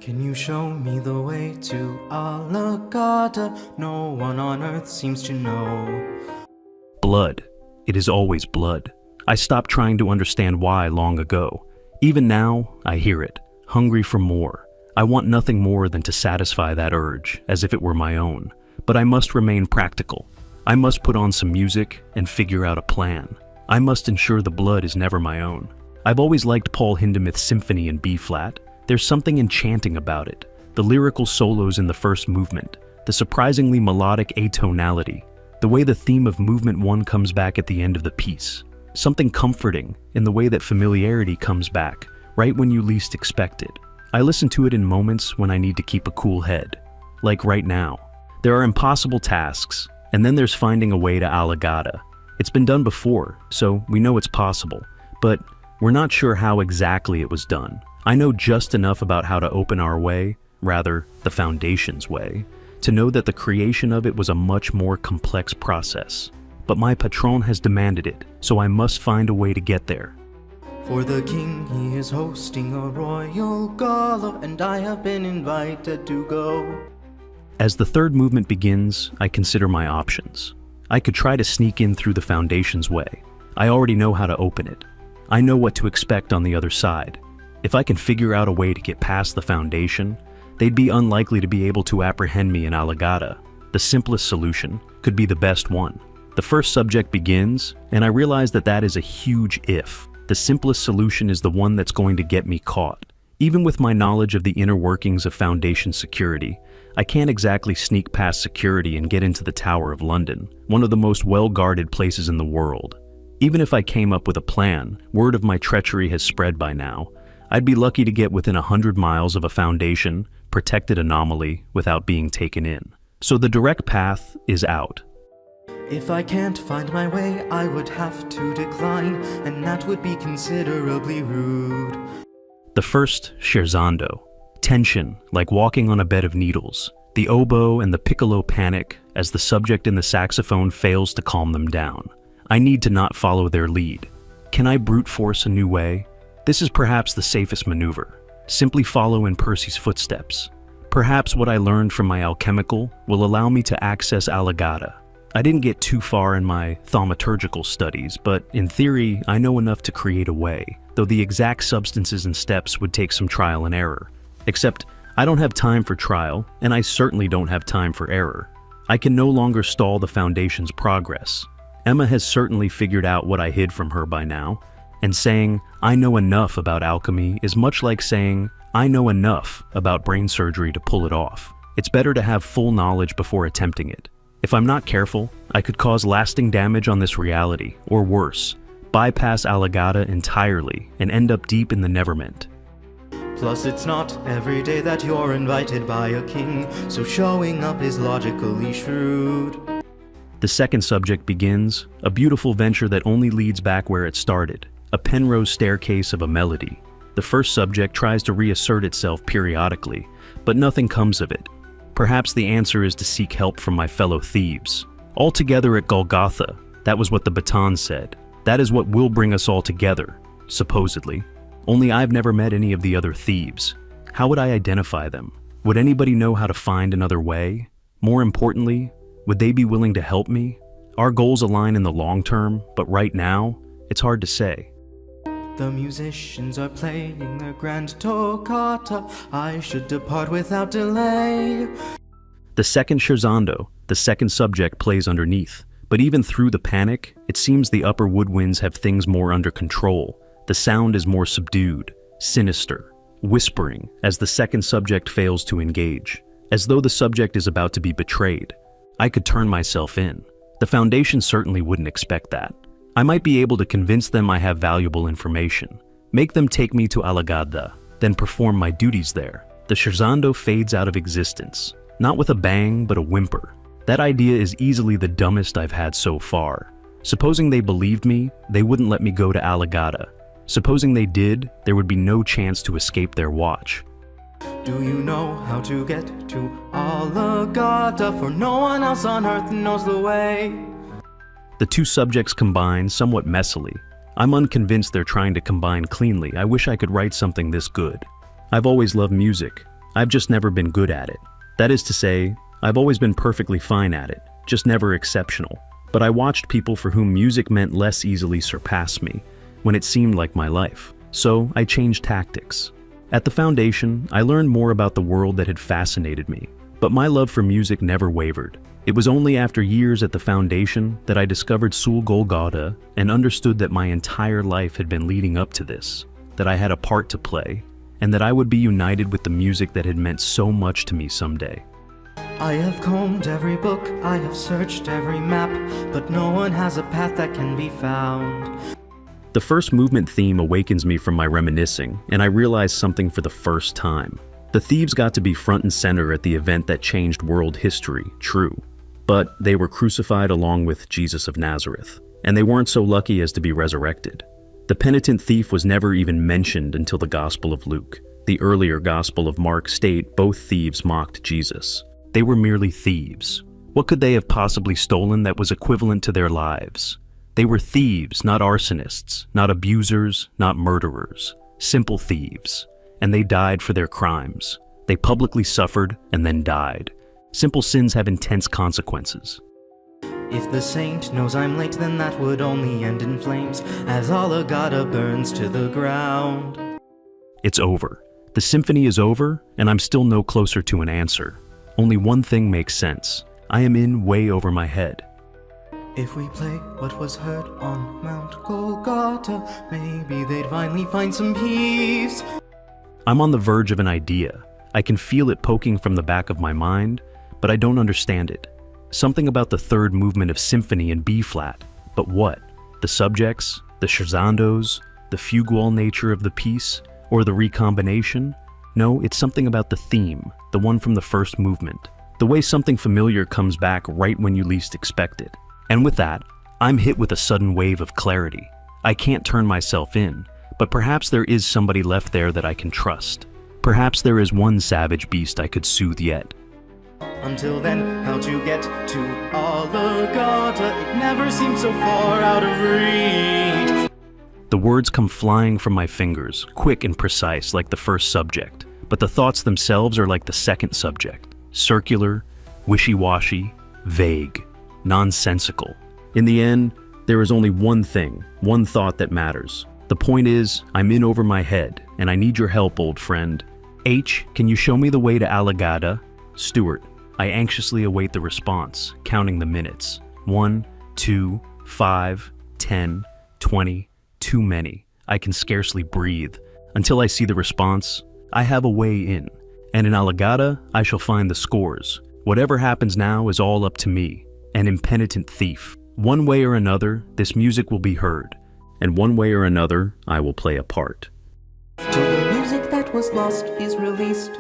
Can you show me the way to Alagadda? No one on earth seems to know. Blood. It is always blood. I stopped trying to understand why long ago. Even now, I hear it, hungry for more. I want nothing more than to satisfy that urge, as if it were my own. But I must remain practical. I must put on some music and figure out a plan. I must ensure the blood is never my own. I've always liked Paul Hindemith's Symphony in B-flat. There's something enchanting about it. The lyrical solos in the first movement, the surprisingly melodic atonality, the way the theme of movement 1 comes back at the end of the piece. Something comforting in the way that familiarity comes back, right when you least expect it. I listen to it in moments when I need to keep a cool head. Like right now. There are impossible tasks, and then there's finding a way to Alagadda. It's been done before, so we know it's possible, but we're not sure how exactly it was done. I know just enough about how to open our way, rather, the Foundation's way, to know that the creation of it was a much more complex process. But my patron has demanded it, so I must find a way to get there. For the king, he is hosting a royal gala, and I have been invited to go. As the third movement begins, I consider my options. I could try to sneak in through the Foundation's way. I already know how to open it. I know what to expect on the other side. If I can figure out a way to get past the Foundation, they'd be unlikely to be able to apprehend me in Alagadda. The simplest solution could be the best one. The first subject begins, and I realize that that is a huge if. The simplest solution is the one that's going to get me caught. Even with my knowledge of the inner workings of Foundation security, I can't exactly sneak past security and get into the Tower of London, one of the most well-guarded places in the world. Even if I came up with a plan, word of my treachery has spread by now. I'd be lucky to get within 100 miles of a Foundation, protected anomaly without being taken in. So the direct path is out. If I can't find my way, I would have to decline, and that would be considerably rude. The first, scherzando. Tension, like walking on a bed of needles. The oboe and the piccolo panic as the subject in the saxophone fails to calm them down. I need to not follow their lead. Can I brute force a new way? This is perhaps the safest maneuver. Simply follow in Percy's footsteps. Perhaps what I learned from my alchemical will allow me to access Alagadda. I didn't get too far in my thaumaturgical studies, but in theory, I know enough to create a way, though the exact substances and steps would take some trial and error. Except, I don't have time for trial, and I certainly don't have time for error. I can no longer stall the Foundation's progress. Emma has certainly figured out what I hid from her by now, and saying, I know enough about alchemy is much like saying, I know enough about brain surgery to pull it off. It's better to have full knowledge before attempting it. If I'm not careful, I could cause lasting damage on this reality, or worse, bypass Alagadda entirely and end up deep in the Neverment. Plus, it's not every day that you're invited by a king, so showing up is logically shrewd. The second subject begins, a beautiful venture that only leads back where it started, a Penrose staircase of a melody. The first subject tries to reassert itself periodically, but nothing comes of it. Perhaps the answer is to seek help from my fellow thieves. All together at Golgotha, that was what the baton said. That is what will bring us all together, supposedly. Only I've never met any of the other thieves. How would I identify them? Would anybody know how to find another way? More importantly, would they be willing to help me? Our goals align in the long term, but right now, it's hard to say. The musicians are playing their grand toccata. I should depart without delay. The second scherzando, the second subject, plays underneath. But even through the panic, it seems the upper woodwinds have things more under control. The sound is more subdued, sinister, whispering as the second subject fails to engage, as though the subject is about to be betrayed. I could turn myself in. The Foundation certainly wouldn't expect that. I might be able to convince them I have valuable information, make them take me to Alagadda, then perform my duties there. The scherzando fades out of existence, not with a bang, but a whimper. That idea is easily the dumbest I've had so far. Supposing they believed me, they wouldn't let me go to Alagadda. Supposing they did, there would be no chance to escape their watch. Do you know how to get to Alagadda? For no one else on earth knows the way. The two subjects combine somewhat messily. I'm unconvinced they're trying to combine cleanly. I wish I could write something this good. I've always loved music. I've just never been good at it. That is to say, I've always been perfectly fine at it, just never exceptional. But I watched people for whom music meant less easily surpass me when it seemed like my life. So I changed tactics. At the foundation, I learned more about the world that had fascinated me, but my love for music never wavered. It was only after years at the foundation that I discovered Golgotha and understood that my entire life had been leading up to this, that I had a part to play, and that I would be united with the music that had meant so much to me someday. I have combed every book, I have searched every map, but no one has a path that can be found. The first movement theme awakens me from my reminiscing, and I realize something for the first time. The thieves got to be front and center at the event that changed world history, true. But they were crucified along with Jesus of Nazareth, and they weren't so lucky as to be resurrected. The penitent thief was never even mentioned until the Gospel of Luke. The earlier Gospel of Mark state both thieves mocked Jesus. They were merely thieves. What could they have possibly stolen that was equivalent to their lives? They were thieves, not arsonists, not abusers, not murderers. Simple thieves. And they died for their crimes. They publicly suffered and then died. Simple sins have intense consequences. If the saint knows I'm late, then that would only end in flames, as Alagadda burns to the ground. It's over. The symphony is over, and I'm still no closer to an answer. Only one thing makes sense. I am in way over my head. If we play what was heard on Mount Golgotha, maybe they'd finally find some peace. I'm on the verge of an idea. I can feel it poking from the back of my mind, but I don't understand it. Something about the third movement of symphony in B-flat. But what? The subjects? The scherzandos? The fugual nature of the piece? Or the recombination? No, it's something about the theme, the one from the first movement. The way something familiar comes back right when you least expect it. And with that, I'm hit with a sudden wave of clarity. I can't turn myself in, but perhaps there is somebody left there that I can trust. Perhaps there is one savage beast I could soothe yet. Until then, how to get to Alagadda? It never seemed so far out of reach. The words come flying from my fingers, quick and precise like the first subject, but the thoughts themselves are like the second subject. Circular, wishy-washy, vague, nonsensical. In the end, there is only one thing, one thought that matters. The point is, I'm in over my head, and I need your help, old friend. H, can you show me the way to Alagadda? Stuart, I anxiously await the response, counting the minutes. 1, 2, 5, 10, 20, too many. I can scarcely breathe. Until I see the response, I have a way in. And in Alagadda, I shall find the scores. Whatever happens now is all up to me, an impenitent thief. One way or another, this music will be heard. And one way or another, I will play a part. Till the music that was lost is released.